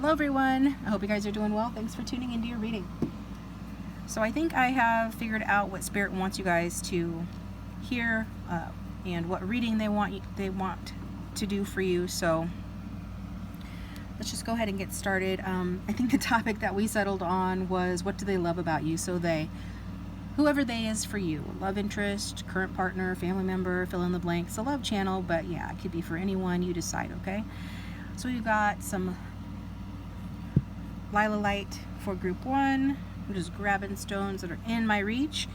Hello everyone, I hope you guys are doing well. Thanks for tuning into your reading. So I think I have figured out what Spirit wants you guys to hear and what reading they want to do for you. So let's just go ahead and get started. I think the topic that we settled on was, what do they love about you? So they, whoever they is for you, love interest, current partner, family member, fill in the blank. It's a love channel, but yeah, it could be for anyone, you decide, okay? So we've got some Lila Light for group 1. I'm just grabbing stones that are in my reach.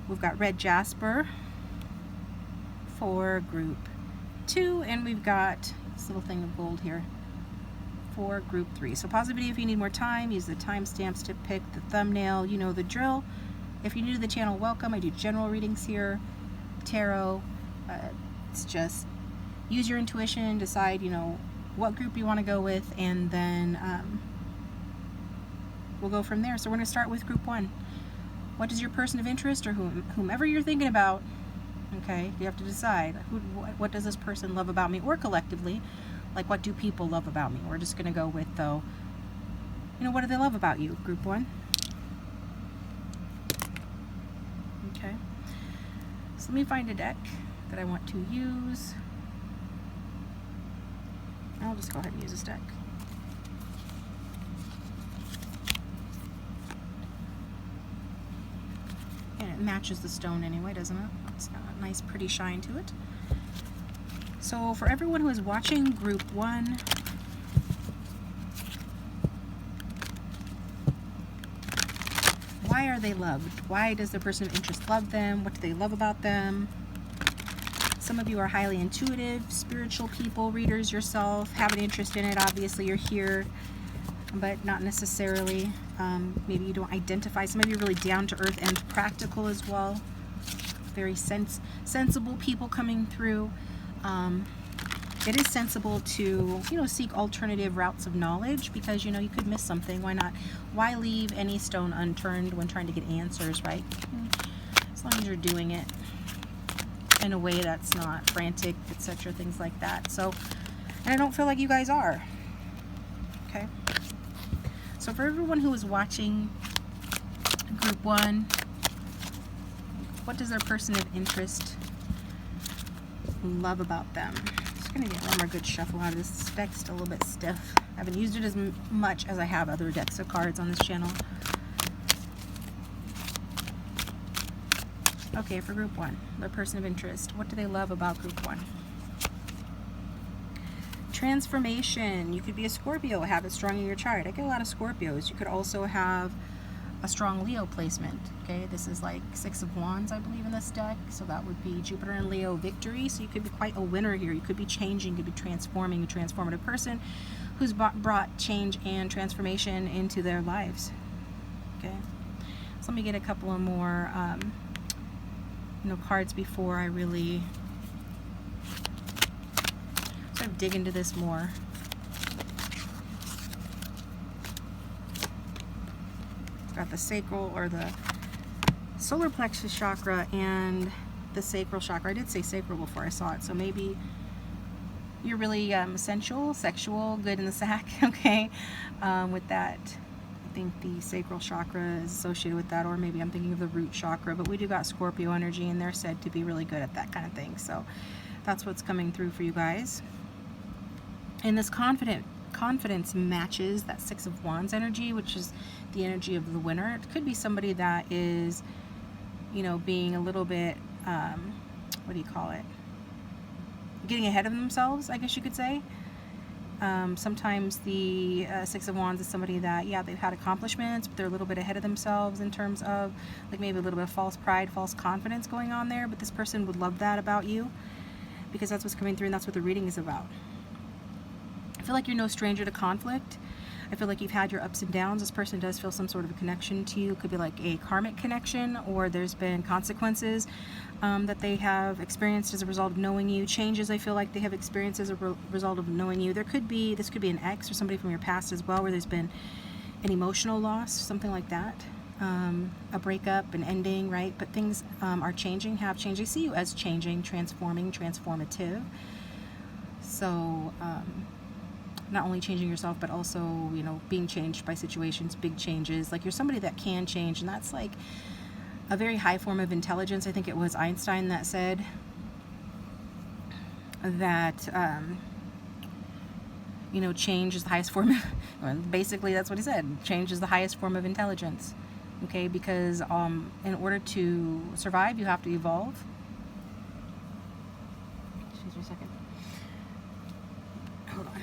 We've got red jasper for group 2, and we've got this little thing of gold here for group 3. So pause the video if you need more time. Use the timestamps to pick the thumbnail. You know the drill. If you're new to the channel, welcome. I do general readings here, tarot. It's just use your intuition, decide, you know, what group you want to go with, and then we'll go from there. So we're going to start with group 1. What is your person of interest, or whomever you're thinking about? Okay, you have to decide what does this person love about me, or collectively, like what do people love about me? We're just going to go with, though, you know, what do they love about you, group 1? Okay, so let me find a deck that I want to use. I'll just go ahead and use this deck. And it matches the stone anyway, doesn't it? It's got a nice pretty shine to it. So for everyone who is watching group 1, why are they loved? Why does the person of interest love them? What do they love about them? Some of you are highly intuitive, spiritual people, readers yourself, have an interest in it. Obviously you're here, but not necessarily. Maybe you don't identify. Some of you are really down to earth and practical as well. Very sensible people coming through. It is sensible to, you know, seek alternative routes of knowledge, because, you know, you could miss something. Why not? Why leave any stone unturned when trying to get answers, right? As long as you're doing it in a way that's not frantic, etc., things like that. So, and I don't feel like you guys are. Okay. So for everyone who is watching group 1, what does their person of interest love about them? Just gonna get one more good shuffle out of this deck. Still a little bit stiff. I haven't used it as much as I have other decks of cards on this channel. Okay, for group 1, their person of interest. What do they love about group 1? Transformation. You could be a Scorpio, have it strong in your chart. I get a lot of Scorpios. You could also have a strong Leo placement. Okay, this is like 6 of Wands, I believe, in this deck. So that would be Jupiter and Leo victory. So you could be quite a winner here. You could be changing, you could be transforming, a transformative person who's brought change and transformation into their lives. Okay, so let me get a couple of more you know, cards before I really sort of dig into this more. It's got the sacral, or the solar plexus chakra, and the sacral chakra. I did say sacral before I saw it, so maybe you're really sensual, sexual, good in the sack, okay, with that. I think the sacral chakra is associated with that, or maybe I'm thinking of the root chakra, but we do got Scorpio energy, and they're said to be really good at that kind of thing. So that's what's coming through for you guys. And this confidence matches that 6 of Wands energy, which is the energy of the winner. It could be somebody that is, you know, being a little bit, what do you call it? Getting ahead of themselves, I guess you could say. Sometimes the 6 of Wands is somebody that, yeah, they've had accomplishments, but they're a little bit ahead of themselves in terms of, like, maybe a little bit of false pride, false confidence going on there. But this person would love that about you, because that's what's coming through, and that's what the reading is about. I feel like you're no stranger to conflict. I feel like you've had your ups and downs. This person does feel some sort of a connection to you. It could be like a karmic connection, or there's been consequences that they have experienced as a result of knowing you. Changes I feel like they have experienced as a result of knowing you. This could be an ex or somebody from your past as well, where there's been an emotional loss, something like that. A breakup, an ending, right? But things are changing, have changed. I see you as changing, transforming, transformative. So not only changing yourself, but also, you know, being changed by situations, big changes. Like, you're somebody that can change, and that's like a very high form of intelligence. I think it was Einstein that said that, you know, change is the highest form of, well, basically that's what he said, change is the highest form of intelligence. Okay, because in order to survive, you have to evolve. Excuse me a second. Hold on.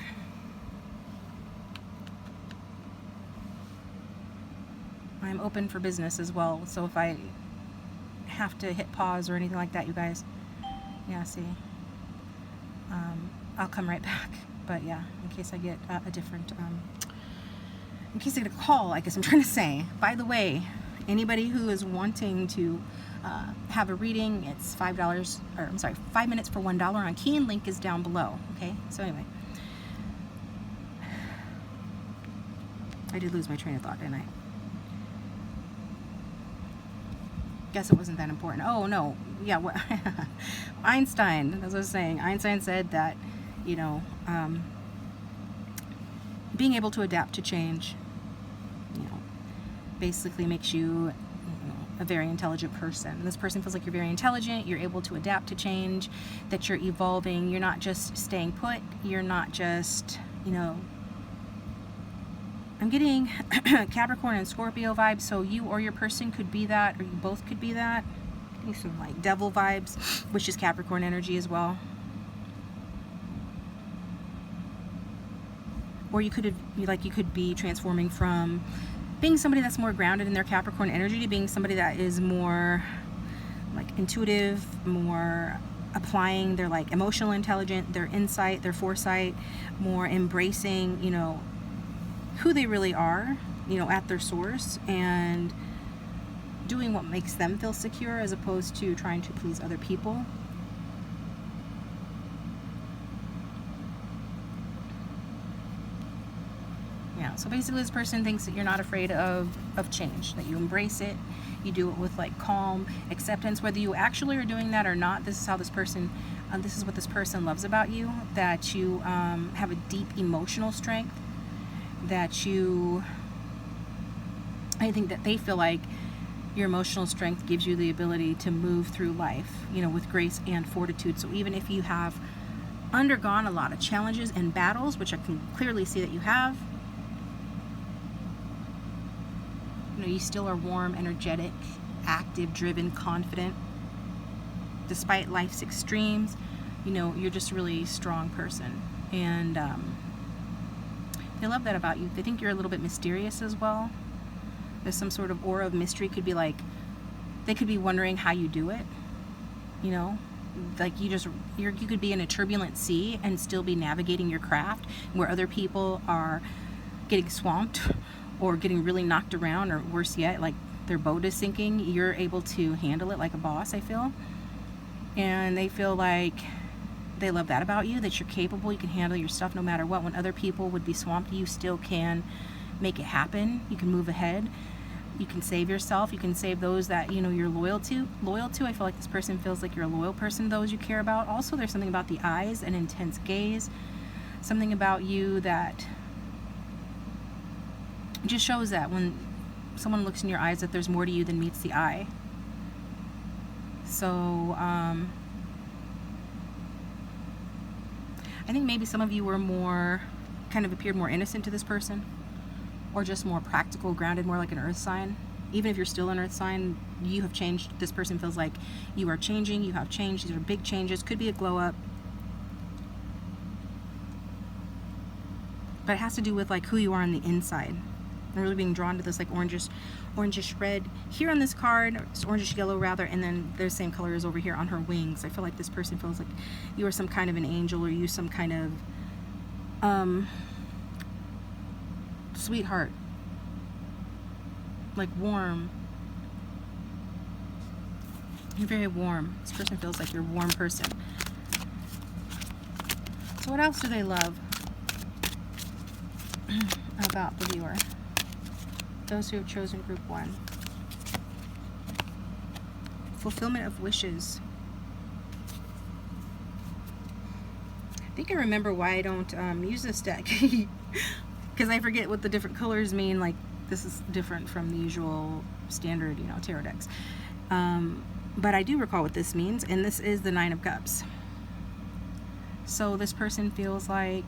I'm open for business as well, so if I have to hit pause or anything like that, you guys, yeah, see, I'll come right back. But yeah, in case I get a different, in case I get a call, I guess I'm trying to say. By the way, anybody who is wanting to have a reading, it's $5, or I'm sorry, 5 minutes for $1 on Keen. Link is down below. Okay, so anyway, I did lose my train of thought, didn't I? Guess it wasn't that important. Oh no, yeah, what Einstein, as I was saying, Einstein said that, you know, being able to adapt to change, you know, basically makes you, a very intelligent person. And this person feels like you're very intelligent, you're able to adapt to change, that you're evolving, you're not just staying put, you're not just, you know, I'm getting Capricorn and Scorpio vibes, so you or your person could be that, or you both could be that. Getting some like devil vibes, which is Capricorn energy as well. Or you could be transforming from being somebody that's more grounded in their Capricorn energy to being somebody that is more like intuitive, more applying their like emotional intelligence, their insight, their foresight, more embracing, you know, who they really are, you know, at their source, and doing what makes them feel secure as opposed to trying to please other people. Yeah, so basically this person thinks that you're not afraid of change, that you embrace it, you do it with like calm acceptance, whether you actually are doing that or not. This is how this person, this is what this person loves about you, that you have a deep emotional strength, that you, I think that they feel like your emotional strength gives you the ability to move through life, you know, with grace and fortitude. So even if you have undergone a lot of challenges and battles, which I can clearly see that you have, you know, you still are warm, energetic, active, driven, confident. Despite life's extremes, you know, you're just a really strong person. And they love that about you. They think you're a little bit mysterious as well. There's some sort of aura of mystery. Could be like, they could be wondering how you do it, you know, like you could be in a turbulent sea and still be navigating your craft, where other people are getting swamped or getting really knocked around, or worse yet, like their boat is sinking. You're able to handle it like a boss, I feel. And they feel like they love that about you, that you're capable, you can handle your stuff no matter what. When other people would be swamped, you still can make it happen. You can move ahead. You can save yourself. You can save those that, you know, you're loyal to. I feel like this person feels like you're a loyal person to those you care about. Also, there's something about the eyes, an intense gaze, something about you that just shows that when someone looks in your eyes, that there's more to you than meets the eye. So, I think maybe some of you were more, kind of appeared more innocent to this person, or just more practical, grounded, more like an earth sign. Even if you're still an earth sign, you have changed. This person feels like you are changing, you have changed. These are big changes. Could be a glow up. But it has to do with like who you are on the inside. I'm really being drawn to this like orangish red here on this card. It's orangish yellow rather, and then the same color is over here on her wings. I feel like this person feels like you are some kind of an angel, or you some kind of sweetheart, like warm. You're very warm. This person feels like you're a warm person. So what else do they love about the viewer? Those who have chosen group 1. Fulfillment of wishes. I think I remember why I don't use this deck. Because I forget what the different colors mean. Like, this is different from the usual standard, you know, tarot decks. But I do recall what this means, and this is the Nine of Cups. So this person feels like,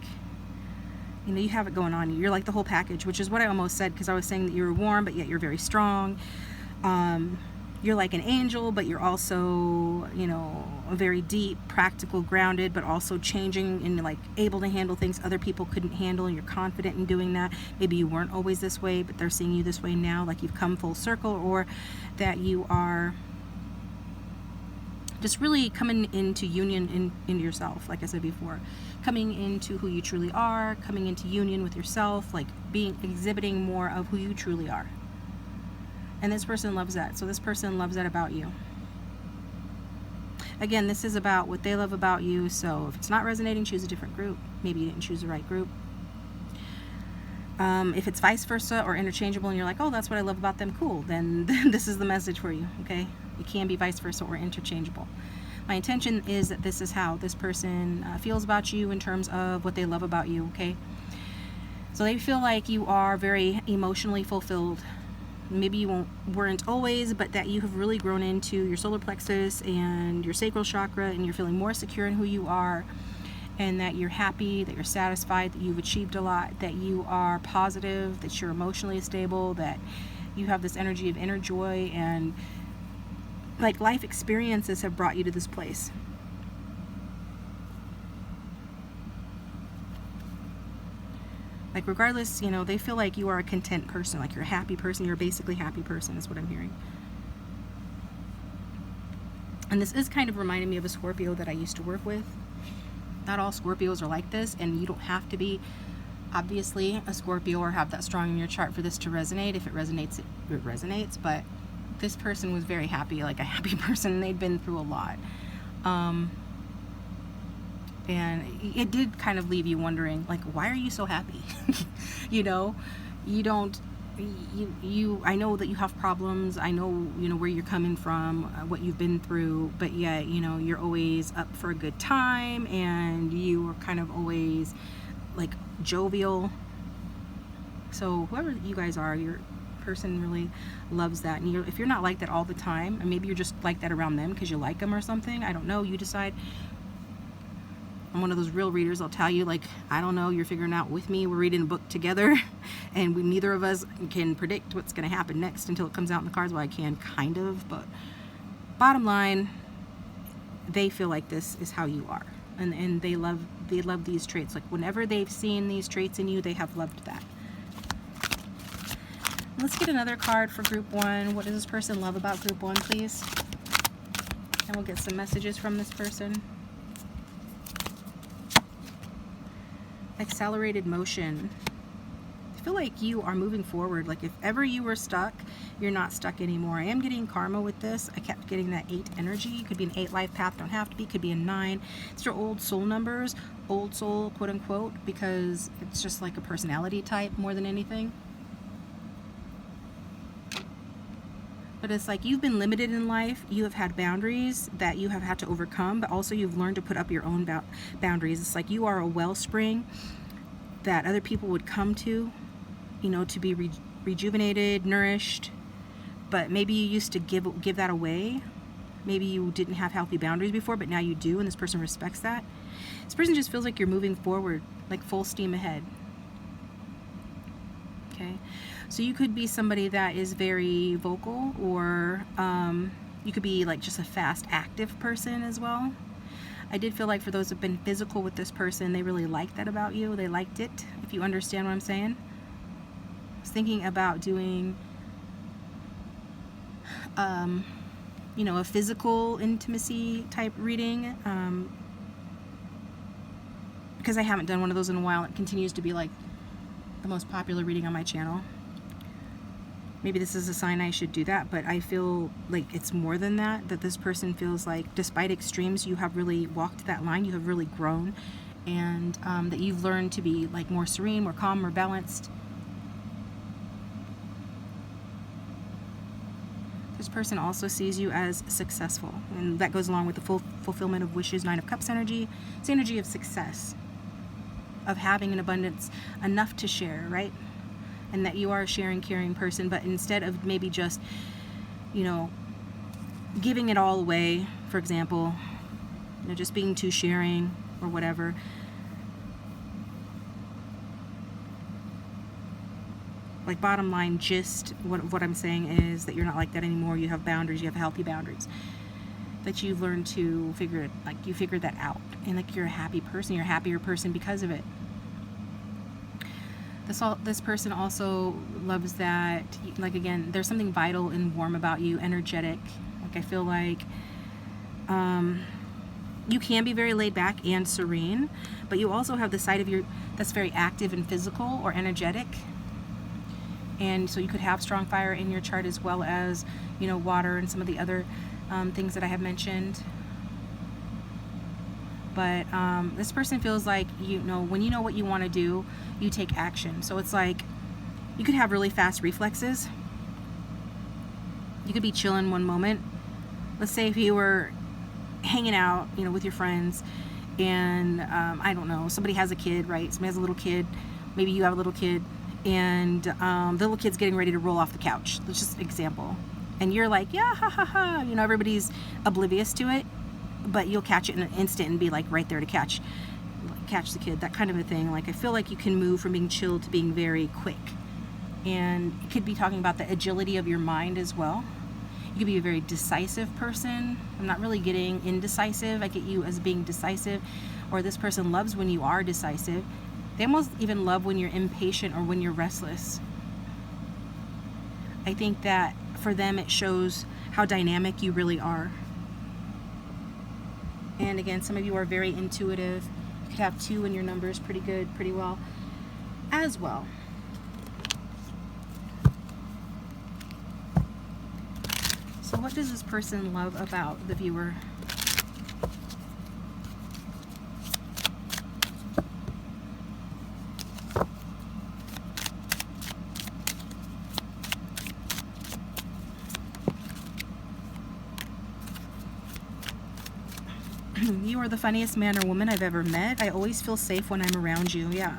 you know, you have it going on. You're like the whole package, which is what I almost said, because I was saying that you were warm, but yet you're very strong. You're like an angel, but you're also, you know, very deep, practical, grounded, but also changing and like able to handle things other people couldn't handle, and you're confident in doing that. Maybe you weren't always this way, but they're seeing you this way now, like you've come full circle, or that you are just really coming into union into yourself, like I said before, coming into who you truly are, coming into union with yourself, like exhibiting more of who you truly are. And this person loves that. So this person loves that about you. Again, this is about what they love about you. So if it's not resonating, choose a different group. Maybe you didn't choose the right group. If it's vice versa or interchangeable and you're like, oh, that's what I love about them, cool, then this is the message for you, okay? It can be vice versa or interchangeable. My intention is that this is how this person feels about you in terms of what they love about you, okay? So they feel like you are very emotionally fulfilled. Maybe you weren't always, but that you have really grown into your solar plexus and your sacral chakra, and you're feeling more secure in who you are, and that you're happy, that you're satisfied, that you've achieved a lot, that you are positive, that you're emotionally stable, that you have this energy of inner joy, and like life experiences have brought you to this place. Like regardless, you know, they feel like you are a content person, like you're a happy person, you're basically a happy person is what I'm hearing. And this is kind of reminding me of a Scorpio that I used to work with. Not all Scorpios are like this, and you don't have to be obviously a Scorpio or have that strong in your chart for this to resonate. If it resonates, it resonates, but this person was very happy, like a happy person, and they'd been through a lot. And it did kind of leave you wondering, like, why are you so happy? You know, you don't, I know that you have problems. I know, you know, where you're coming from, what you've been through, but yet, you know, you're always up for a good time, and you are kind of always like jovial. So whoever you guys are, your person really loves that. And if you're not like that all the time, and maybe you're just like that around them because you like them or something, I don't know, you decide. I'm one of those real readers. I'll tell you, like, I don't know, you're figuring out with me. We're reading a book together, and neither of us can predict what's going to happen next until it comes out in the cards. Well, I can, kind of, but bottom line, they feel like this is how you are, and they love these traits. Like, whenever they've seen these traits in you, they have loved that. Let's get another card for group one. What does this person love about group one, please? And we'll get some messages from this person. Accelerated motion. I feel like you are moving forward. Like if ever you were stuck, you're not stuck anymore. I am getting karma with this. I kept getting that 8 energy. Could be an 8 life path, don't have to be. Could be a 9. It's your old soul numbers, old soul, quote unquote, because it's just like a personality type more than anything. But it's like you've been limited in life. You have had boundaries that you have had to overcome, but also you've learned to put up your own boundaries. It's like you are a wellspring that other people would come to, you know, to be rejuvenated, nourished. But maybe you used to give that away. Maybe you didn't have healthy boundaries before, but now you do, and this person respects that. This person just feels like you're moving forward, like full steam ahead. Okay, so you could be somebody that is very vocal, or you could be like just a fast, active person as well. I did feel like for those who have been physical with this person, they really liked that about you. They liked it, if you understand what I'm saying. I was thinking about doing, you know, a physical intimacy type reading, because I haven't done one of those in a while. It continues to be like the most popular reading on my channel. Maybe this is a sign I should do that, but I feel like it's more than that, that this person feels like despite extremes, you have really walked that line, you have really grown, and that you've learned to be like more serene, more calm, more balanced. This person also sees you as successful, and that goes along with the fulfillment of wishes. 9 of Cups energy. It's the energy of success, of having an abundance, enough to share, right? And that you are a sharing, caring person, but instead of maybe just, you know, giving it all away, for example, you know, just being too sharing or whatever, like, bottom line, just what I'm saying is that you're not like that anymore. You have boundaries. You have healthy boundaries. That you've learned to figure it, like, you figured that out. And, like, you're a happy person. You're a happier person because of it. This person also loves that, like, again, there's something vital and warm about you, energetic. Like, I feel like you can be very laid back and serene, but you also have the side of you that's very active and physical or energetic. And so you could have strong fire in your chart, as well as, you know, water and some of the other things that I have mentioned. But this person feels like, you know, when you know what you want to do, you take action. So it's like you could have really fast reflexes. You could be chilling one moment. Let's say if you were hanging out, you know, with your friends, and I don't know, somebody has a kid, right? Somebody has a little kid. Maybe you have a little kid, and the little kid's getting ready to roll off the couch. That's just an example. And you're like, yeah, ha, ha, ha. You know, everybody's oblivious to it, but you'll catch it in an instant and be like right there to catch the kid, that kind of a thing. Like, I feel like you can move from being chilled to being very quick. And it could be talking about the agility of your mind as well. You could be a very decisive person. I'm not really getting indecisive. I get you as being decisive. Or this person loves when you are decisive. They almost even love when you're impatient or when you're restless. I think that for them it shows how dynamic you really are. And again, some of you are very intuitive. You could have 2 in your numbers pretty good, pretty well, as well. So what does this person love about the viewer? You are the funniest man or woman I've ever met. I always feel safe when I'm around you. Yeah.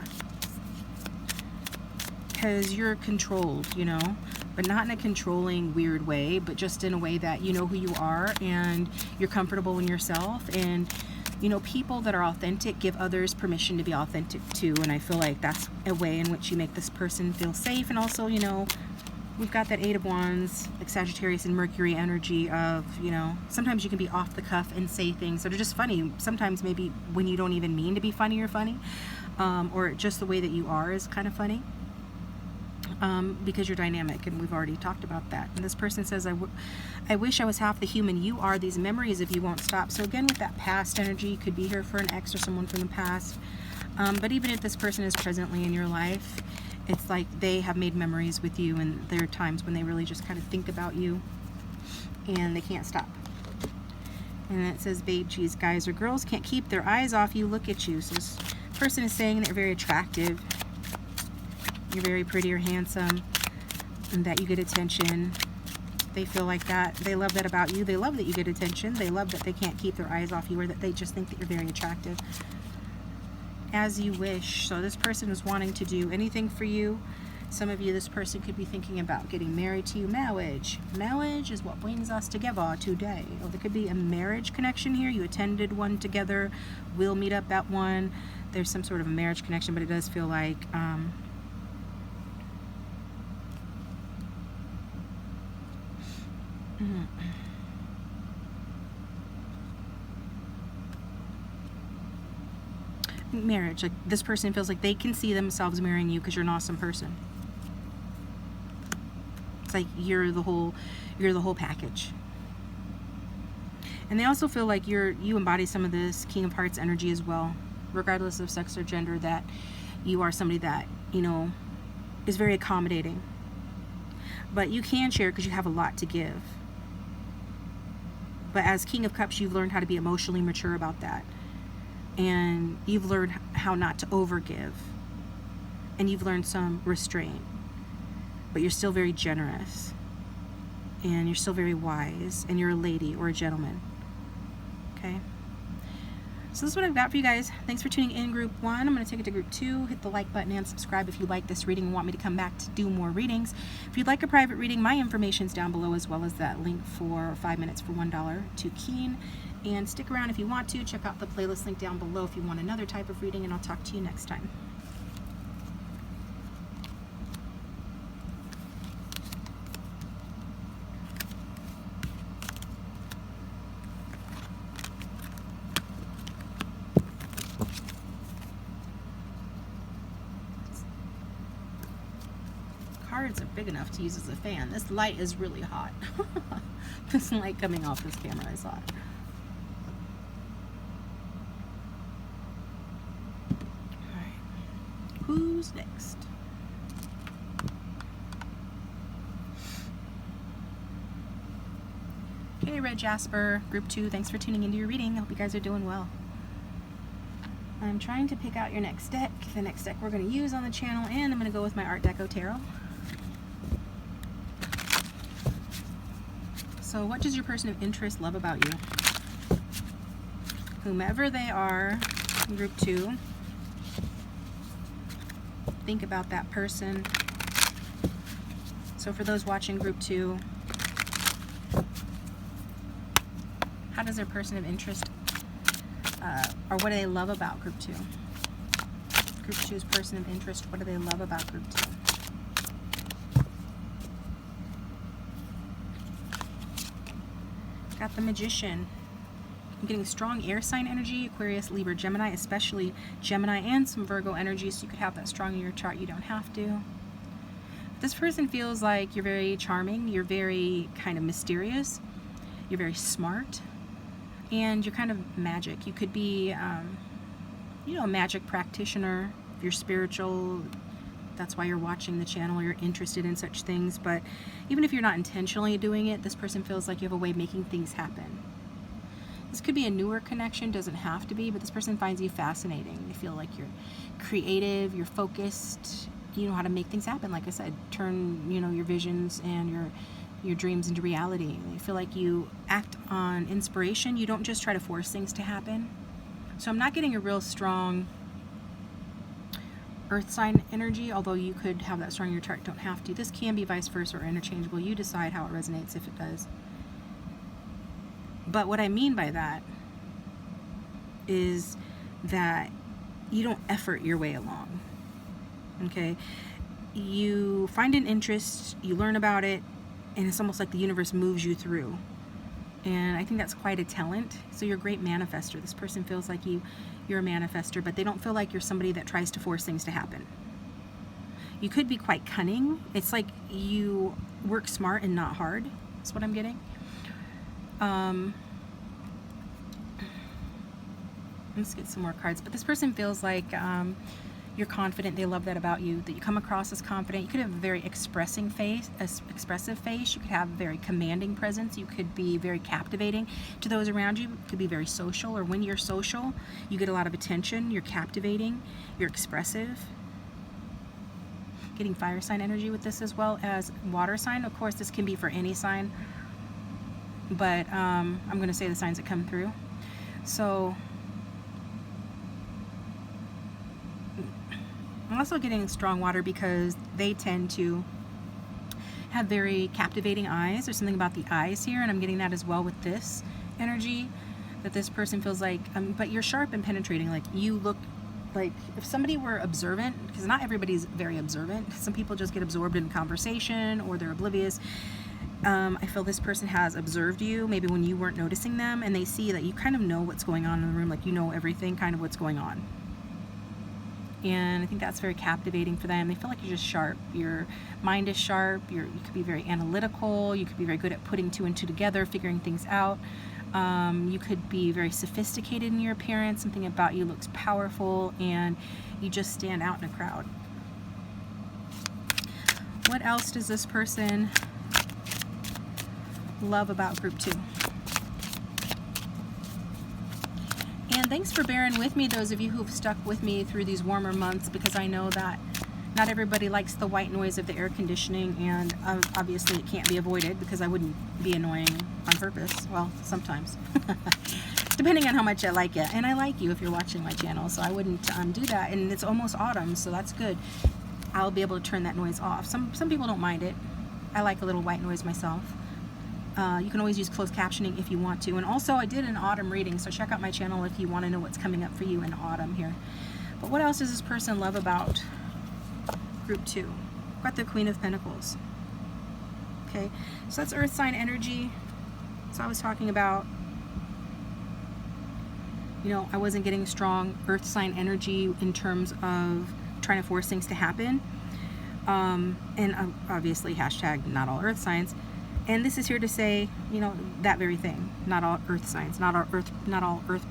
Because you're controlled, you know, but not in a controlling, weird way, but just in a way that you know who you are and you're comfortable in yourself. And, you know, people that are authentic give others permission to be authentic too. And I feel like that's a way in which you make this person feel safe. And also, you know, we've got that 8 of Wands, like Sagittarius and Mercury energy of, you know, sometimes you can be off the cuff and say things that are just funny. Sometimes maybe when you don't even mean to be funny, you're funny. Or just the way that you are is kind of funny. Because you're dynamic, and we've already talked about that. And this person says, I wish I was half the human you are. These memories of you won't stop. So again, with that past energy, you could be here for an ex or someone from the past. But even if this person is presently in your life, it's like they have made memories with you, and there are times when they really just kind of think about you and they can't stop. And it says, babe, geez, guys or girls can't keep their eyes off you. Look at you. So this person is saying that you're very attractive, you're very pretty or handsome, and that you get attention. They feel like that. They love that about you. They love that you get attention. They love that they can't keep their eyes off you, or that they just think that you're very attractive. As you wish. So this person is wanting to do anything for you. Some of you, this person could be thinking about getting married to you. Marriage. Marriage is what brings us together today. Or there could be a marriage connection here. You attended one together. We'll meet up at one. There's some sort of a marriage connection, but it does feel like marriage. Like, this person feels like they can see themselves marrying you because you're an awesome person. It's like you're the whole package. And they also feel like you embody some of this King of Hearts energy as well, regardless of sex or gender, that you are somebody that, you know, is very accommodating. But you can share because you have a lot to give. But as King of Cups, you've learned how to be emotionally mature about that. And you've learned how not to overgive. And you've learned some restraint. But you're still very generous. and you're still very wise, and you're a lady or a gentleman. Okay? So this is what I've got for you guys. Thanks for tuning in, Group 1. I'm going to take it to Group 2. Hit the like button and subscribe if you like this reading and want me to come back to do more readings. If you'd like a private reading, my information's down below, as well as that link for 5 minutes for $1 to Keen. And stick around if you want to. Check out the playlist link down below if you want another type of reading, and I'll talk to you next time. Cards are big enough to use as a fan. This light is really hot. This light coming off this camera is hot. Alright. Who's next? Okay, Red Jasper, Group 2, thanks for tuning into your reading. I hope you guys are doing well. I'm trying to pick out your next deck, the next deck we're going to use on the channel, and I'm going to go with my Art Deco Tarot. So what does your person of interest love about you? Whomever they are, Group 2, think about that person. So for those watching Group 2, how does their person of interest, or what do they love about Group 2? Group 2's person of interest, what do they love about Group 2? Got the Magician. I'm getting strong air sign energy, Aquarius, Libra, Gemini, especially Gemini, and some Virgo energy, so you could have that strong in your chart. You don't have to. This person feels like you're very charming, you're very kind of mysterious, you're very smart, and you're kind of magic. You could be, you know, a magic practitioner. If you're spiritual, that's why you're watching the channel, you're interested in such things. But even if you're not intentionally doing it, this person feels like you have a way of making things happen. This could be a newer connection, doesn't have to be, but this person finds you fascinating. They feel like you're creative, you're focused, you know how to make things happen. Like I said, turn, you know, your visions and your dreams into reality. They feel like you act on inspiration. You don't just try to force things to happen. So I'm not getting a real strong earth sign energy, although you could have that strong in your chart, don't have to. This can be vice versa or interchangeable. You decide how it resonates, if it does. But what I mean by that is that you don't effort your way along. Okay? You find an interest, you learn about it, and it's almost like the universe moves you through. And I think that's quite a talent. So you're a great manifester. This person feels like you're a manifester, but they don't feel like you're somebody that tries to force things to happen. You could be quite cunning. It's like you work smart and not hard. That's what I'm getting. Let's get some more cards. But this person feels like you're confident. They love that about you, that you come across as confident. You could have a very expressive face. You could have a very commanding presence. You could be very captivating to those around you. You could be very social, or when you're social, you get a lot of attention. You're captivating. You're expressive. Getting fire sign energy with this, as well as water sign. Of course, this can be for any sign, but I'm going to say the signs that come through. So I'm also getting strong water because they tend to have very captivating eyes. There's something about the eyes here, and I'm getting that as well with this energy, that this person feels like, but you're sharp and penetrating. Like, you look like if somebody were observant, because not everybody's very observant. Some people just get absorbed in conversation, or they're oblivious. I feel this person has observed you, maybe when you weren't noticing them, and they see that you kind of know what's going on in the room, like you know everything, kind of what's going on. And I think that's very captivating for them. They feel like you're just sharp. Your mind is sharp. You could be very analytical. You could be very good at putting two and two together, figuring things out. You could be very sophisticated in your appearance. Something about you looks powerful, and you just stand out in a crowd. What else does this person love about Group 2? And thanks for bearing with me, those of you who've stuck with me through these warmer months, because I know that Not everybody likes the white noise of the air conditioning, and obviously it can't be avoided because I wouldn't be annoying on purpose. Well, sometimes. Depending on how much I like it. And I like you if you're watching my channel, so I wouldn't do that. And it's almost autumn, so that's good. I'll be able to turn that noise off. Some people don't mind it. I like a little white noise myself. You can always use closed captioning if you want to. And also, I did an autumn reading, so check out my channel if you want to know what's coming up for you in autumn here. But what else does this person love about group 2? Got the Queen of Pentacles. Okay, so that's earth sign energy. So I was talking about, you know, I wasn't getting strong earth sign energy in terms of trying to force things to happen. And obviously, hashtag not all earth signs. And this is here to say, you know, that very thing. Not all earth signs, not all earth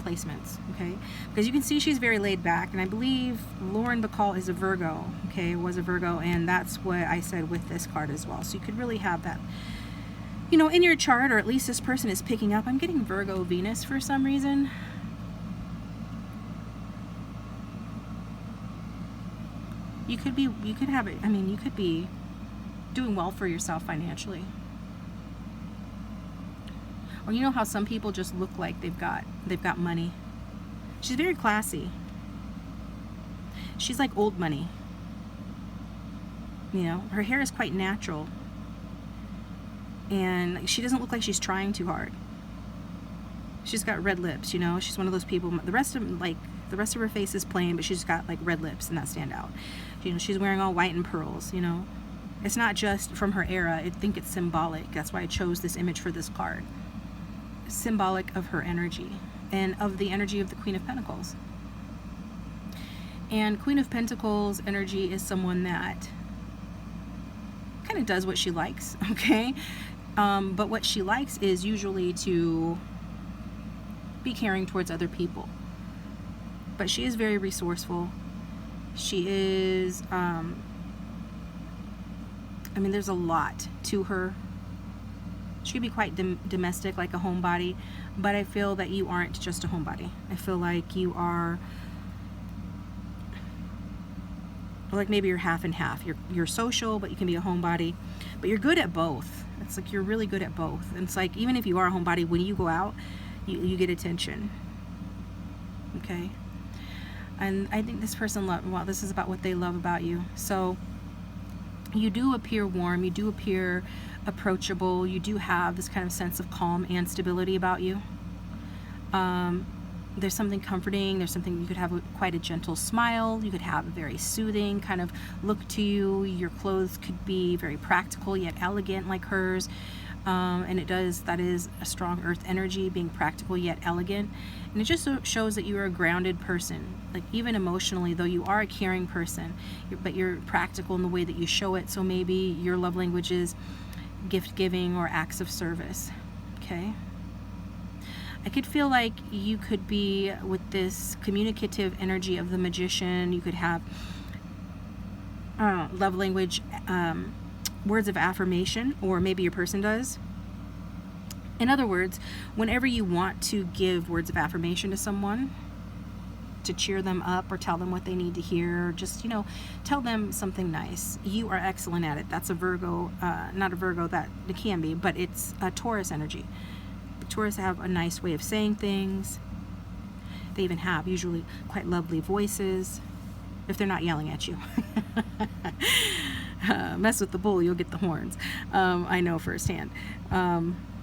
placements, okay? Because you can see she's very laid back, and I believe Lauren Bacall is a Virgo, okay? Was a Virgo, and that's what I said with this card as well. So you could really have that, you know, in your chart, or at least this person is picking up. I'm getting Virgo Venus for some reason. You could have it, I mean, you could be doing well for yourself financially. Or you know how some people just look like they've got money. She's very classy. She's like old money. You know, her hair is quite natural. And she doesn't look like she's trying too hard. She's got red lips, you know. She's one of those people, the rest of her face is plain, but she's got like red lips and that stand out. You know, she's wearing all white and pearls, you know. It's not just from her era. I think it's symbolic. That's why I chose this image for this card. Symbolic of her energy and of the energy of the Queen of Pentacles. And Queen of Pentacles energy is someone that kind of does what she likes, okay? But what she likes is usually to be caring towards other people. But she is very resourceful. She is, I mean, there's a lot to her. She could be quite domestic, like a homebody, but I feel that you aren't just a homebody. I feel like you are, like maybe you're half and half. You're social, but you can be a homebody. But you're good at both. It's like you're really good at both. And it's like, even if you are a homebody, when you go out, you get attention. Okay? And I think this person well, this is about what they love about you. So you do appear warm, you do appear approachable, you do have this kind of sense of calm and stability about you. There's something comforting, there's something, you could have quite a gentle smile, you could have a very soothing kind of look to you. Your clothes could be very practical yet elegant like hers. And that is a strong earth energy, being practical yet elegant. And it just shows that you are a grounded person, like even emotionally, though you are a caring person, but you're practical in the way that you show it. So maybe your love language is gift giving or acts of service, okay? I could feel like you could be with this communicative energy of the Magician. You could have love language, words of affirmation, or maybe your person does. In other words, whenever you want to give words of affirmation to someone, to cheer them up or tell them what they need to hear, or just, you know, tell them something nice, you are excellent at it. That's a Virgo, not a Virgo, that it can be, but it's a Taurus energy. The Taurus have a nice way of saying things. They even have usually quite lovely voices, if they're not yelling at you. Mess with the bull, you'll get the horns. I know firsthand.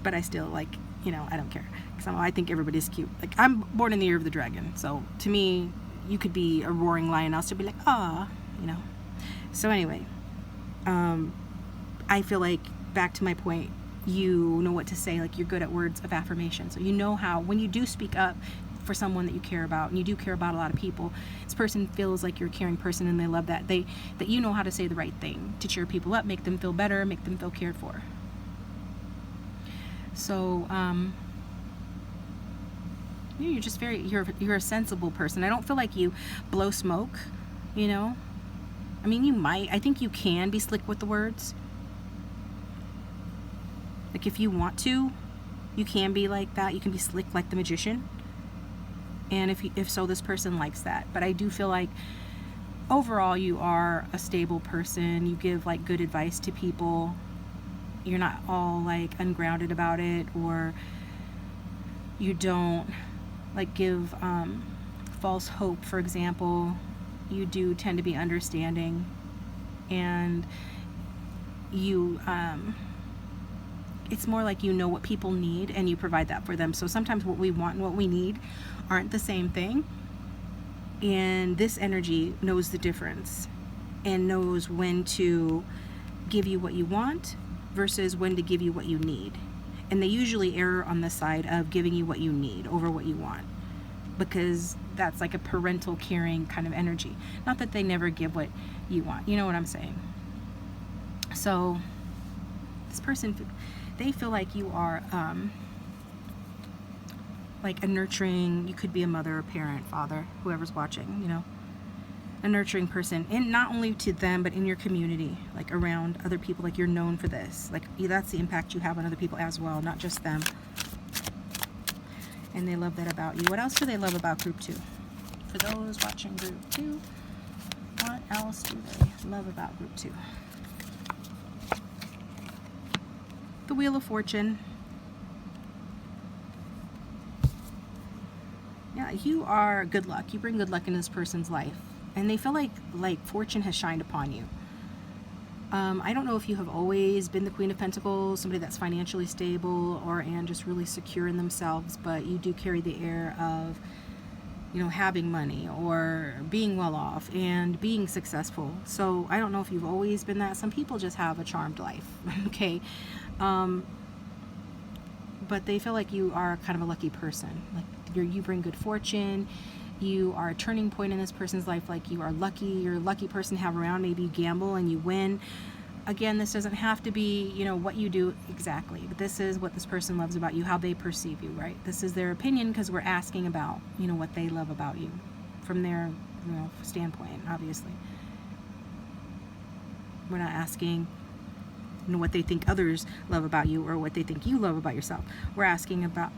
But I still, like, you know, I don't care. Because I think everybody's cute. Like, I'm born in the year of the dragon. So, to me, you could be a roaring lion. I'll still be like, ah, you know. So, anyway. I feel like, back to my point, you know what to say. Like, you're good at words of affirmation. So, you know how, when you do speak up for someone that you care about, and you do care about a lot of people, this person feels like you're a caring person, and they love that. That you know how to say the right thing to cheer people up, make them feel better, make them feel cared for. So, you're just you're a sensible person. I don't feel like you blow smoke, you know. I mean, you might. I think you can be slick with the words. Like, if you want to, you can be like that. You can be slick like the Magician. And if so, this person likes that. But I do feel like overall you are a stable person. You give like good advice to people. You're not all like ungrounded about it, or you don't like give false hope, for example. You do tend to be understanding, and you it's more like you know what people need and you provide that for them. So sometimes what we want and what we need aren't the same thing, and this energy knows the difference and knows when to give you what you want versus when to give you what you need. And they usually err on the side of giving you what you need over what you want, because that's like a parental caring kind of energy. Not that they never give what you want, you know what I'm saying. So this person, they feel like you are like a nurturing, you could be a mother, a parent, father, whoever's watching, you know, a nurturing person, and not only to them but in your community, like around other people. Like you're known for this, like that's the impact you have on other people as well, not just them. And they love that about you. What else do they love about group 2? For those watching group 2, what else do they love about group 2? The Wheel of Fortune. Yeah, you are good luck. You bring good luck in this person's life, and they feel like fortune has shined upon you. I don't know if you have always been the Queen of Pentacles, somebody that's financially stable and just really secure in themselves, but you do carry the air of, you know, having money or being well off and being successful. So I don't know if you've always been that. Some people just have a charmed life, okay? But they feel like you are kind of a lucky person. Like you bring good fortune. You are a turning point in this person's life. Like you are lucky. You're a lucky person to have around. Maybe you gamble and you win. Again, this doesn't have to be, you know, what you do exactly, but this is what this person loves about you, how they perceive you, right? This is their opinion, because we're asking about, you know, what they love about you from their, you know, standpoint, obviously. We're not asking, you know, what they think others love about you or what they think you love about yourself. We're asking about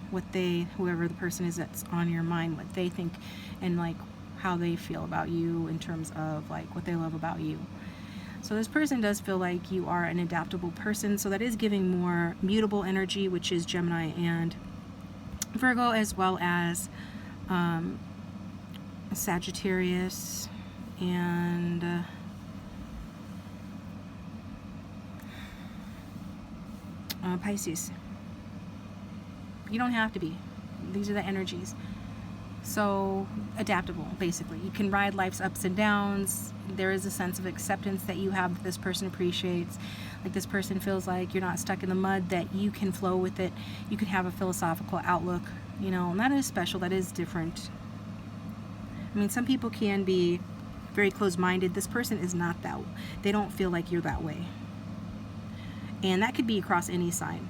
what they, whoever the person is that's on your mind, what they think and like how they feel about you in terms of like what they love about you. So this person does feel like you are an adaptable person. So that is giving more mutable energy, which is Gemini and Virgo, as well as Sagittarius and Pisces. You don't have to be. These are the energies. So adaptable, basically. You can ride life's ups and downs. There is a sense of acceptance that you have that this person appreciates. Like this person feels like you're not stuck in the mud, that you can flow with it. You can have a philosophical outlook, you know, and that is special. That is different. I mean, some people can be very closed-minded. This person is not that. They don't feel like you're that way. And that could be across any sign.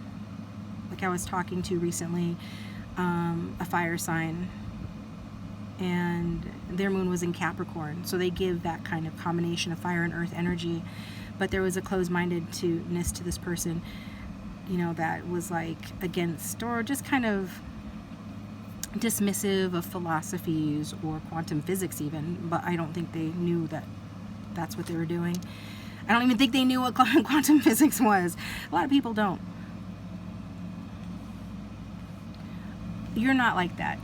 Like I was talking to recently, a fire sign, and their moon was in Capricorn, so they give that kind of combination of fire and earth energy. But there was a closed-mindedness to this person, you know, that was like against or just kind of dismissive of philosophies or quantum physics even. But I don't think they knew that that's what they were doing. I don't even think they knew what quantum physics was. A lot of people don't. You're not like that.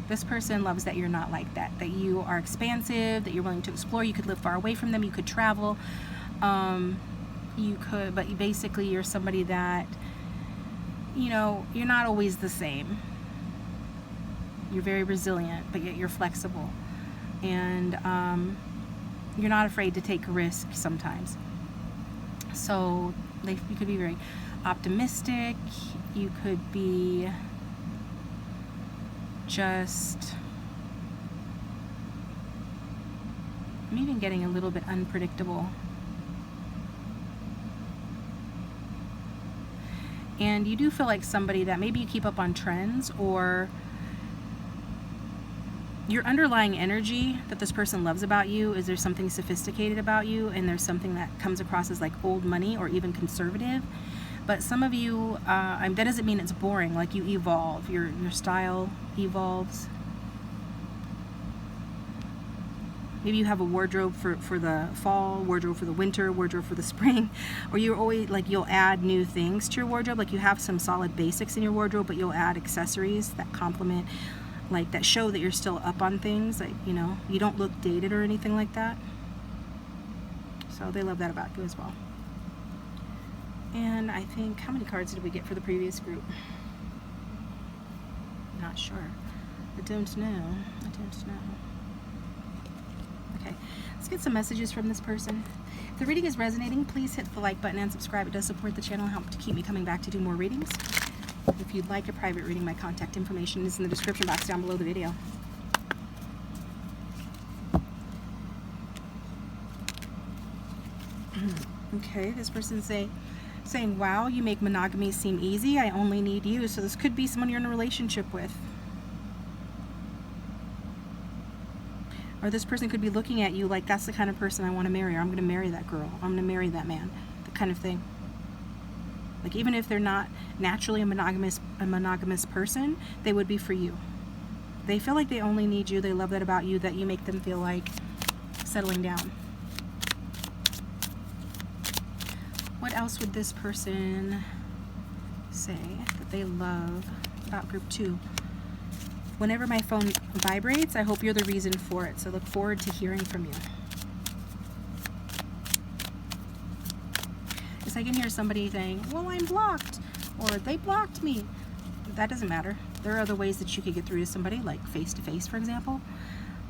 This person loves that you're not like that. That you are expansive, that you're willing to explore. You could live far away from them. You could travel. You could, but basically you're somebody that, you know, you're not always the same. You're very resilient, but yet you're flexible. And you're not afraid to take a risk sometimes. So you could be very optimistic. You could be just, I'm even getting a little bit unpredictable. And you do feel like somebody that maybe you keep up on trends, or your underlying energy that this person loves about you is there's something sophisticated about you, and there's something that comes across as like old money or even conservative. But some of you, that doesn't mean it's boring. Like you evolve, your style evolves. Maybe you have a wardrobe for the fall, wardrobe for the winter, wardrobe for the spring, or you're always like, you'll add new things to your wardrobe. Like you have some solid basics in your wardrobe, but you'll add accessories that complement, like that show that you're still up on things. Like, you know, you don't look dated or anything like that. So they love that about you as well. And I think, how many cards did we get for the previous group? Not sure. I don't know. Okay, let's get some messages from this person. If the reading is resonating, please hit the like button and subscribe. It does support the channel and help to keep me coming back to do more readings. If you'd like a private reading, my contact information is in the description box down below the video. Okay, this person's saying, wow, you make monogamy seem easy. I only need you. So this could be someone you're in a relationship with. Or this person could be looking at you like, that's the kind of person I want to marry, or I'm going to marry that girl, I'm going to marry that man, that kind of thing. Like, even if they're not naturally a monogamous person, they would be for you. They feel like they only need you. They love that about you, that you make them feel like settling down. What else would this person say that they love about group 2? Whenever my phone vibrates, I hope you're the reason for it. So look forward to hearing from you. Because I can hear somebody saying, well, I'm blocked, or they blocked me. That doesn't matter. There are other ways that you could get through to somebody, like face-to-face, for example.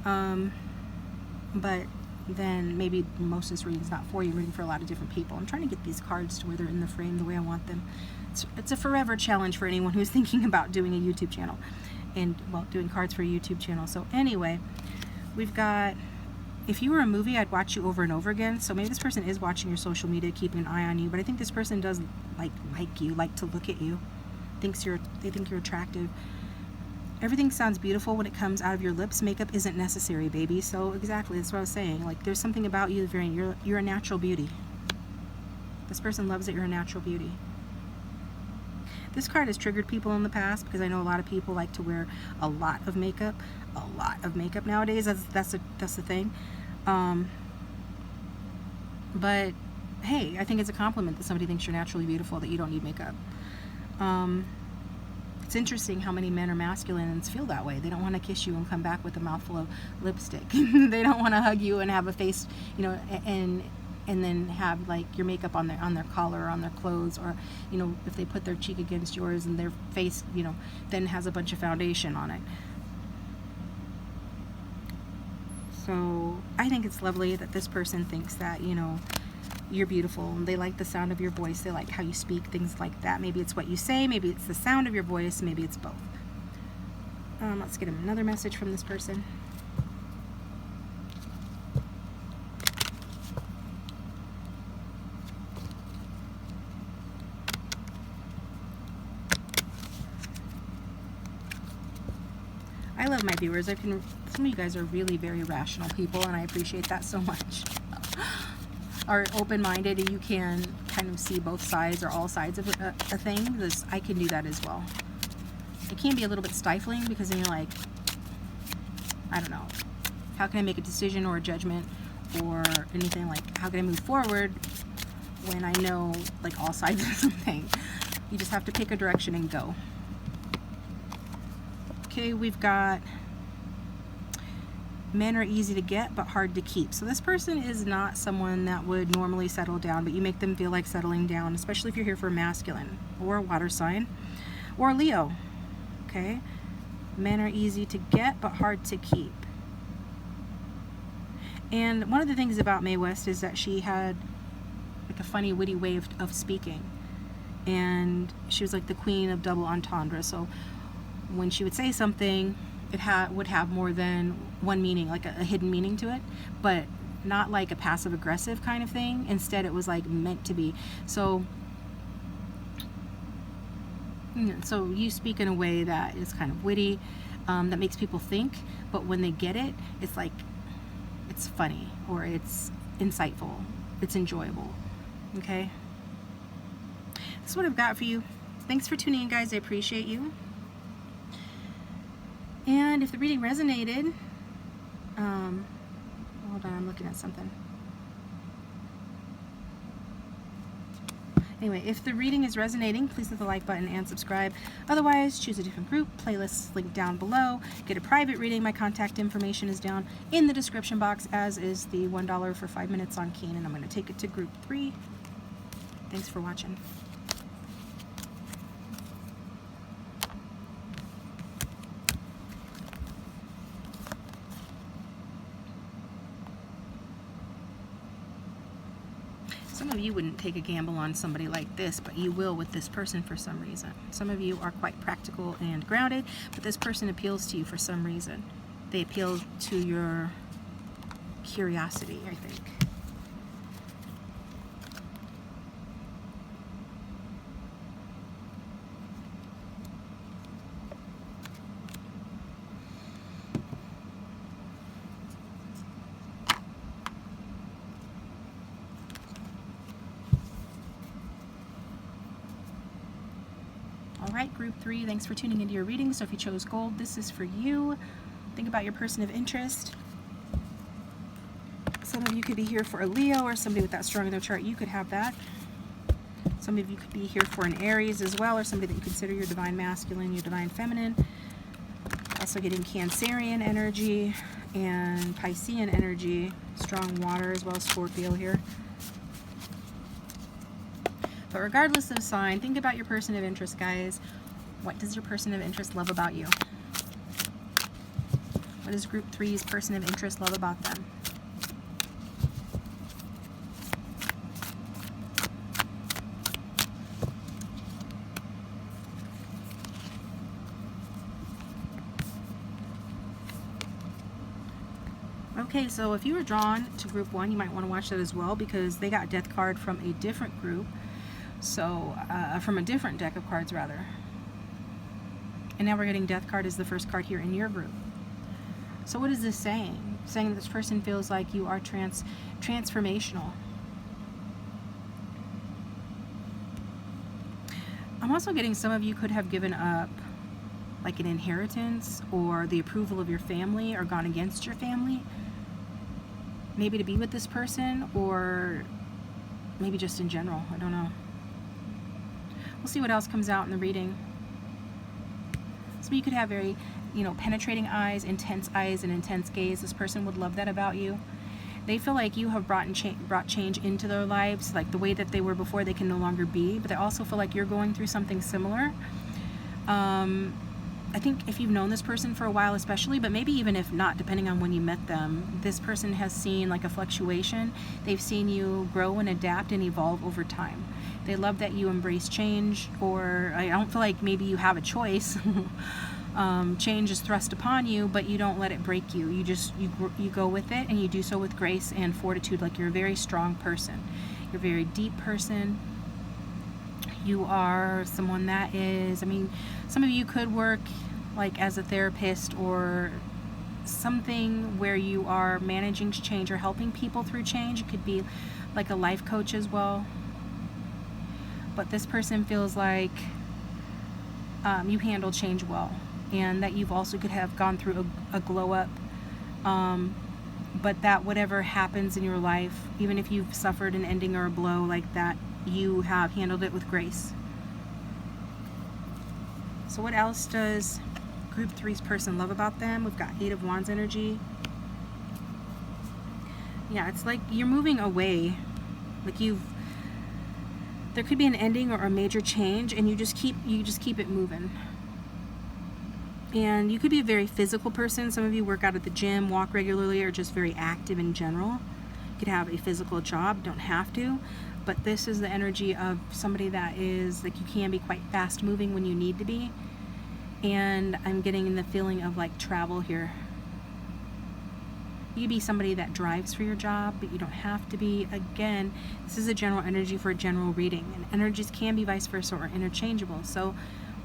But then maybe most of this reading is not for you. I'm reading for a lot of different people. I'm trying to get these cards to where they're in the frame the way I want them. It's a forever challenge for anyone who's thinking about doing a YouTube channel. And, well, doing cards for a YouTube channel. So anyway, we've got, if you were a movie, I'd watch you over and over again. So maybe this person is watching your social media, keeping an eye on you, but I think this person does like you, like to look at you, they think you're attractive. Everything sounds beautiful when it comes out of your lips. Makeup isn't necessary, baby. So exactly, that's what I was saying. Like, there's something about you, you're a natural beauty. This person loves that you're a natural beauty. This card has triggered people in the past because I know a lot of people like to wear a lot of makeup. A lot of makeup nowadays. That's the thing. But hey, I think it's a compliment that somebody thinks you're naturally beautiful, that you don't need makeup. It's interesting how many men or masculines feel that way. They don't want to kiss you and come back with a mouthful of lipstick. They don't want to hug you and have a face, you know, and then have like your makeup on their collar or on their clothes, or, you know, if they put their cheek against yours and their face, you know, then has a bunch of foundation on it. So I think it's lovely that this person thinks that, you know, you're beautiful, and they like the sound of your voice, they like how you speak, things like that. Maybe it's what you say, maybe it's the sound of your voice, maybe it's both. Let's get another message from this person. I love my viewers. Some of you guys are really very rational people, and I appreciate that so much. Are open-minded, and you can kind of see both sides or all sides of a thing. I can do that as well. It can be a little bit stifling because then you're like, I don't know, how can I make a decision or a judgment or anything, like how can I move forward when I know like all sides of something? You just have to pick a direction and go. Okay, we've got men are easy to get but hard to keep. So this person is not someone that would normally settle down, but you make them feel like settling down, especially if you're here for a masculine or a water sign or a Leo. Okay, men are easy to get but hard to keep. And one of the things about Mae West is that she had like a funny, witty way of speaking, and she was like the queen of double entendre. So when she would say something, it would have more than one meaning, like a hidden meaning to it, but not like a passive-aggressive kind of thing. Instead, it was like meant to be. So you speak in a way that is kind of witty, that makes people think, but when they get it, it's like, it's funny, or it's insightful, it's enjoyable. Okay? That's what I've got for you. Thanks for tuning in, guys. I appreciate you. And if the reading resonated, Hold on, I'm looking at something. Anyway, if the reading is resonating, please hit the like button and subscribe. Otherwise, choose a different group. Playlists linked down below. Get a private reading. My contact information is down in the description box, as is the $1 for 5 minutes on Keen. And I'm going to take it to group 3. Thanks for watching. Some of you wouldn't take a gamble on somebody like this, but you will with this person for some reason. Some of you are quite practical and grounded, but this person appeals to you for some reason. They appeal to your curiosity, I think. Alright, group 3, thanks for tuning into your reading. So if you chose gold, this is for you. Think about your person of interest. Some of you could be here for a Leo or somebody with that strong in their chart. You could have that. Some of you could be here for an Aries as well, or somebody that you consider your divine masculine, your divine feminine. Also getting Cancerian energy and Piscean energy. Strong water as well as Scorpio here. But regardless of sign, think about your person of interest, guys. What does your person of interest love about you? What does group 3's person of interest love about them? Okay, so if you were drawn to group 1, you might want to watch that as well, because they got Death card from a different group. So, from a different deck of cards, rather. And now we're getting Death card as the first card here in your group. So what is this saying? Saying that this person feels like you are transformational. I'm also getting some of you could have given up like an inheritance or the approval of your family, or gone against your family. Maybe to be with this person, or maybe just in general. I don't know. We'll see what else comes out in the reading. So you could have very, penetrating eyes, and intense gaze. This person would love that about you. They feel like you have brought change into their lives, like the way that they were before they can no longer be, but they also feel like you're going through something similar. I think if you've known this person for a while especially, but maybe even if not, depending on when you met them, this person has seen like a fluctuation. They've seen you grow and adapt and evolve over time. They love that you embrace change, or I don't feel like maybe you have a choice. Change is thrust upon you, but you don't let it break you. You go with it, and you do so with grace and fortitude. Like, you're a very strong person. You're a very deep person. You are someone that is, some of you could work like as a therapist or something where you are managing change or helping people through change. It could be like a life coach as well. But this person feels like you handle change well, and that you've also could have gone through a glow up, but that whatever happens in your life, even if you've suffered an ending or a blow like that, you have handled it with grace. So what else does group 3's person love about them? We've got 8 of Wands energy. Yeah, it's like you're moving away. Like there could be an ending or a major change, and you just keep it moving. And you could be a very physical person. Some of you work out at the gym, walk regularly, or just very active in general. You could have a physical job, don't have to. But this is the energy of somebody that is, like, you can be quite fast moving when you need to be. And I'm getting the feeling of like travel here. You could be somebody that drives for your job, but you don't have to be. Again, this is a general energy for a general reading, and energies can be vice versa or interchangeable. So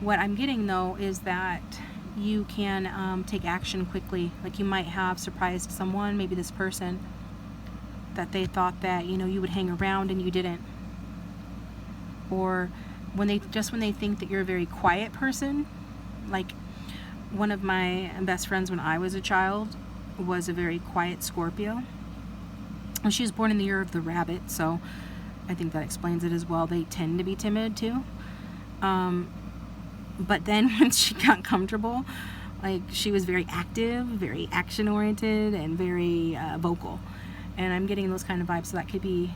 what I'm getting though is that you can take action quickly. Like, you might have surprised someone, maybe this person, that they thought that you would hang around and you didn't. Or when they think that you're a very quiet person. Like, one of my best friends when I was a child was a very quiet Scorpio, Well, she was born in the year of the rabbit, so I think that explains it as well. They tend to be timid too. But then when she got comfortable, like, she was very active, very action oriented, and very vocal. And I'm getting those kind of vibes, so that could be,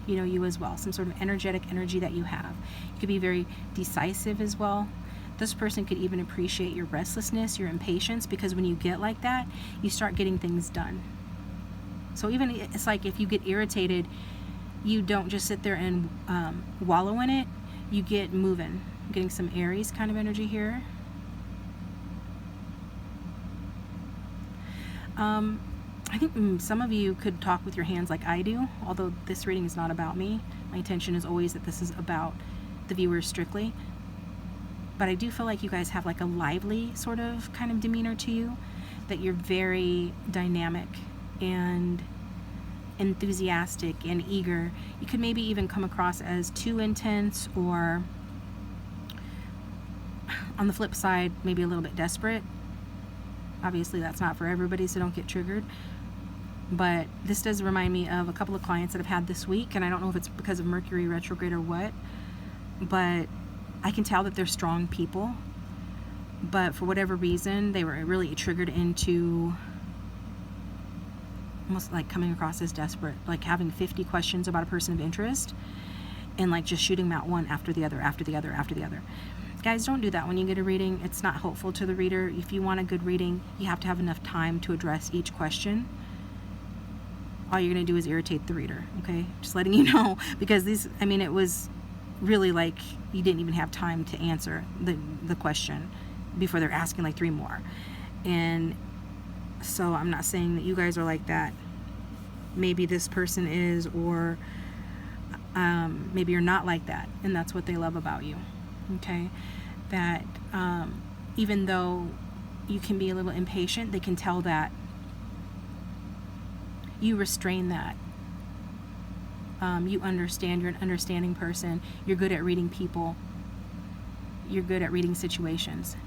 you know, you as well. Some sort of energetic energy that you have. You could be very decisive as well. This person could even appreciate your restlessness, your impatience, because when you get like that, you start getting things done. So even, it's like if you get irritated, you don't just sit there and wallow in it. You get moving. I'm getting some Aries kind of energy here. I think some of you could talk with your hands like I do, although this reading is not about me. My intention is always that this is about the viewers strictly. But I do feel like you guys have like a lively sort of kind of demeanor to you, that you're very dynamic and enthusiastic and eager. You could maybe even come across as too intense, or on the flip side, maybe a little bit desperate. Obviously that's not for everybody, so don't get triggered. But this does remind me of a couple of clients that I've had this week, and I don't know if it's because of Mercury retrograde or what, but I can tell that they're strong people, but for whatever reason they were really triggered into almost like coming across as desperate, like having 50 questions about a person of interest and like just shooting them out one after the other, after the other, after the other. Guys, don't do that when you get a reading. It's not helpful to the reader. If you want a good reading, you have to have enough time to address each question. All you're going to do is irritate the reader, okay? Just letting you know, because these, I mean, it was really like you didn't even have time to answer the question before they're asking like 3 more. And so I'm not saying that you guys are like that. Maybe this person is, or maybe you're not like that, and that's what they love about you, okay? That even though you can be a little impatient, they can tell that you restrain that. You understand, you're an understanding person, you're good at reading people, you're good at reading situations.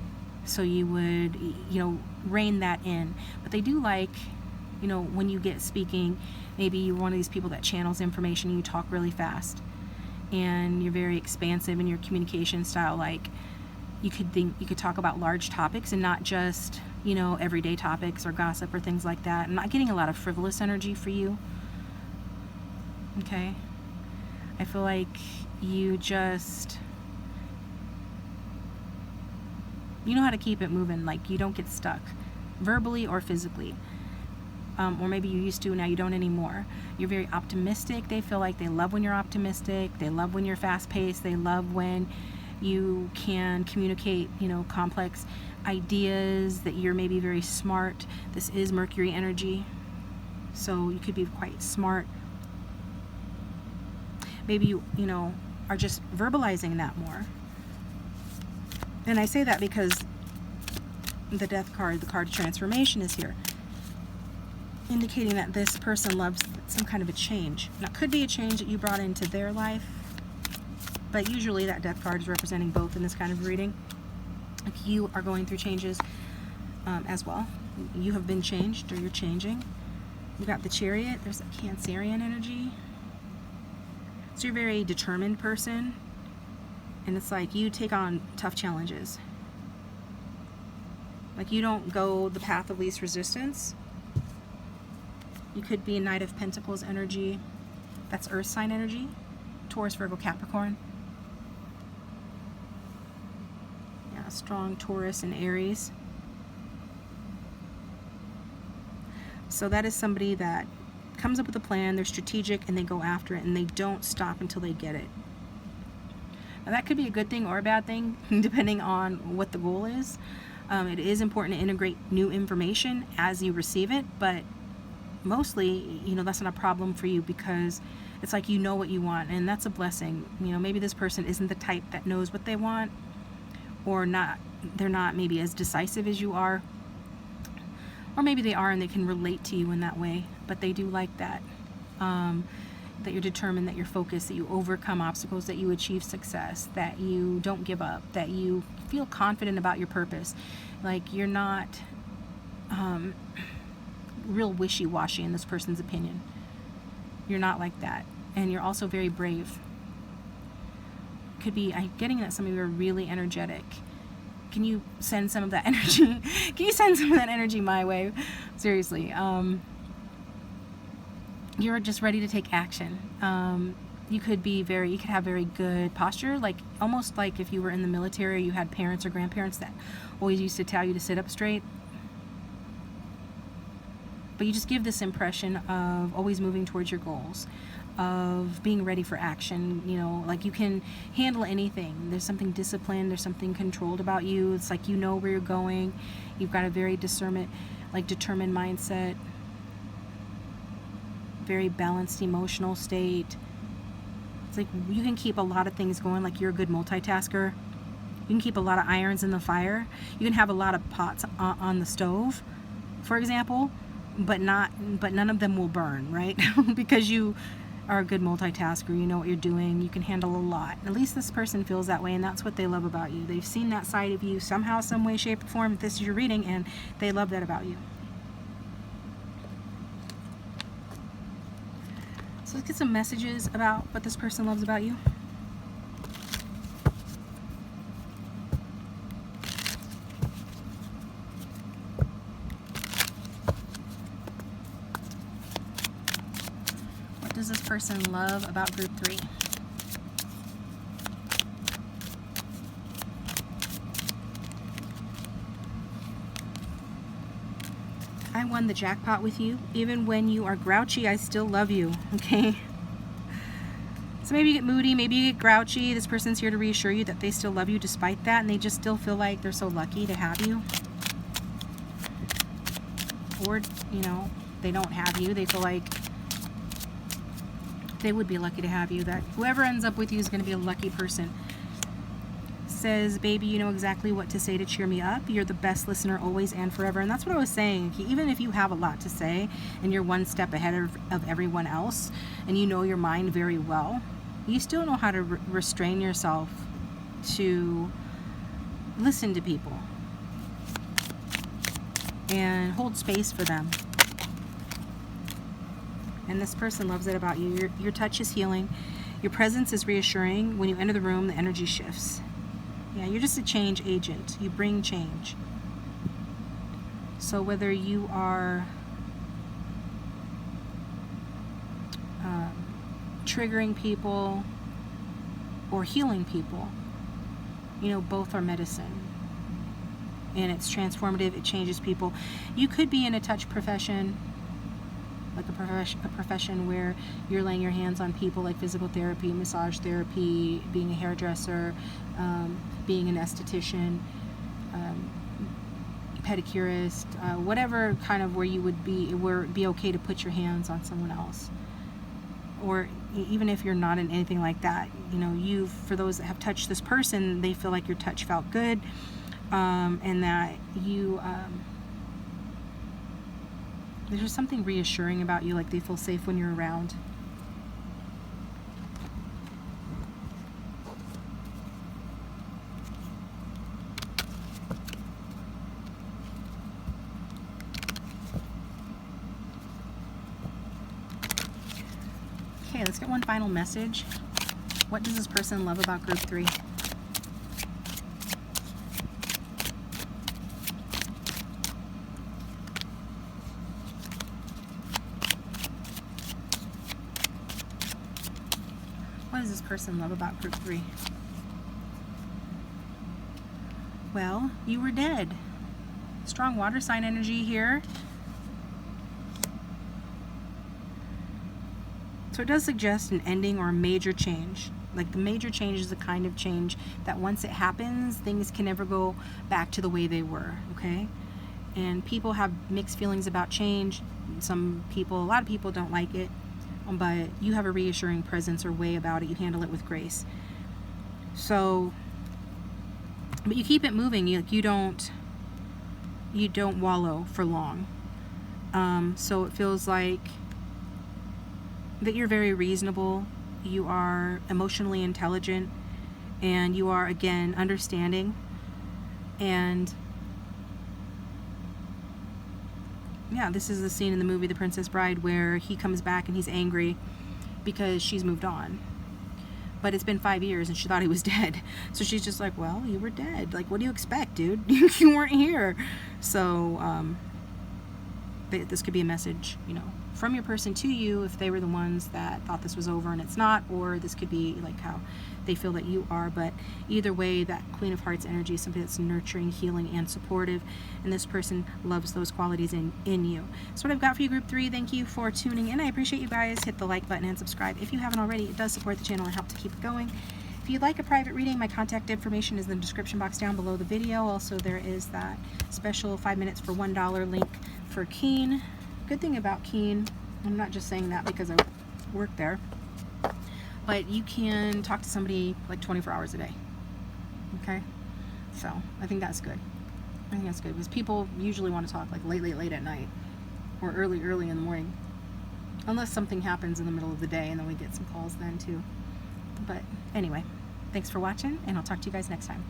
So you would, you know, rein that in. But they do like, you know, when you get speaking, maybe you're one of these people that channels information and you talk really fast. And you're very expansive in your communication style. Like, you could talk about large topics and not just, you know, everyday topics or gossip or things like that. I'm not getting a lot of frivolous energy for you. Okay? I feel like you just, you know how to keep it moving. Like, you don't get stuck verbally or physically. Or maybe you used to and now you don't anymore. You're very optimistic. They feel like they love when you're optimistic. They love when you're fast-paced. They love when you can communicate, you know, complex ideas, that you're maybe very smart. This is Mercury energy, so you could be quite smart. Maybe you know, are just verbalizing that more. And I say that because the Death card, the card of transformation, is here, indicating that this person loves some kind of a change. Now, it could be a change that you brought into their life, but usually that Death card is representing both in this kind of reading. If you are going through changes as well, you have been changed or you're changing. You got the Chariot. There's a Cancerian energy. So you're a very determined person, and it's like you take on tough challenges. Like, you don't go the path of least resistance. You could be a Knight of Pentacles energy. That's Earth sign energy. Taurus, Virgo, Capricorn. Yeah, strong Taurus and Aries. So that is somebody that comes up with a plan, they're strategic, and they go after it, and they don't stop until they get it. Now, that could be a good thing or a bad thing, depending on what the goal is. It is important to integrate new information as you receive it, but mostly, you know, that's not a problem for you, because it's like you know what you want, and that's a blessing. You know, maybe this person isn't the type that knows what they want, or not, they're not maybe as decisive as you are, or maybe they are and they can relate to you in that way, but they do like that. That you're determined, that you're focused, that you overcome obstacles, that you achieve success, that you don't give up, that you feel confident about your purpose. Like, you're not real wishy-washy in this person's opinion. You're not like that. And you're also very brave. Could be, I'm getting that some of you are really energetic. Can you send some of that energy? Can you send some of that energy my way? Seriously. You're just ready to take action. You could have very good posture, like almost like if you were in the military, you had parents or grandparents that always used to tell you to sit up straight. But you just give this impression of always moving towards your goals, of being ready for action. You know, like you can handle anything. There's something disciplined, there's something controlled about you. It's like you know where you're going. You've got a very determined mindset, very balanced emotional state. It's like you can keep a lot of things going, like you're a good multitasker. You can keep a lot of irons in the fire. You can have a lot of pots on the stove, for example, but none of them will burn, right? Because you are a good multitasker. You know what you're doing. You can handle a lot. At least this person feels that way, and that's what they love about you. They've seen that side of you somehow, some way, shape, or form. If this is your reading, and they love that about you. So let's get some messages about what this person loves about you. What does this person love about group 3? I won the jackpot with you. Even when you are grouchy, I still love you, okay? So maybe you get moody, maybe you get grouchy. This person's here to reassure you that they still love you despite that, and they just still feel like they're so lucky to have you. Or, you know, they don't have you. They feel like they would be lucky to have you. That whoever ends up with you is going to be a lucky person. Says, baby, you know exactly what to say to cheer me up. You're the best listener always and forever. And that's what I was saying. Even if you have a lot to say and you're one step ahead of everyone else and you know your mind very well, you still know how to restrain yourself to listen to people and hold space for them. And this person loves it about you. Your touch is healing. Your presence is reassuring. When you enter the room, the energy shifts. Yeah, you're just a change agent. You bring change. So whether you are triggering people or healing people, you know, both are medicine. And it's transformative. It changes people. You could be in a touch profession, like a profession where you're laying your hands on people, like physical therapy, massage therapy, being a hairdresser, being an esthetician, pedicurist, whatever kind of where you would be, where it'd be okay to put your hands on someone else. Or even if you're not in anything like that, you know, for those that have touched this person, they feel like your touch felt good, and that you, there's just something reassuring about you, like they feel safe when you're around. Okay, let's get one final message. What does this person love about group 3? What does this person love about group 3? Well, you were dead. Strong water sign energy here. So it does suggest an ending or a major change. Like the major change is the kind of change that once it happens, things can never go back to the way they were, okay? And people have mixed feelings about change. A lot of people don't like it, but you have a reassuring presence or way about it. You handle it with grace. So, but you keep it moving. You don't wallow for long. So it feels like that you're very reasonable, you are emotionally intelligent, and you are, again, understanding. And yeah, this is the scene in the movie The Princess Bride where he comes back and he's angry because she's moved on. But it's been 5 years and she thought he was dead. So she's just like, well, you were dead. Like, what do you expect, dude? You weren't here. So this could be a message, you know, from your person to you if they were the ones that thought this was over and it's not, or this could be like how they feel that you are. But either way, that Queen of Hearts energy is something that's nurturing, healing, and supportive, and this person loves those qualities in you. That's what I've got for you, group 3. Thank you for tuning in. I appreciate you guys. Hit the like button and subscribe if you haven't already. It does support the channel and help to keep it going. If you'd like a private reading, my contact information is in the description box down below the video. Also, there is that special 5 minutes for $1 link for Keen. Good thing about Keen, I'm not just saying that because I work there, but you can talk to somebody like 24 hours a day. Okay? So I think that's good. I think that's good because people usually want to talk like late at night or early in the morning. Unless something happens in the middle of the day, and then we get some calls then too. But anyway, thanks for watching, and I'll talk to you guys next time.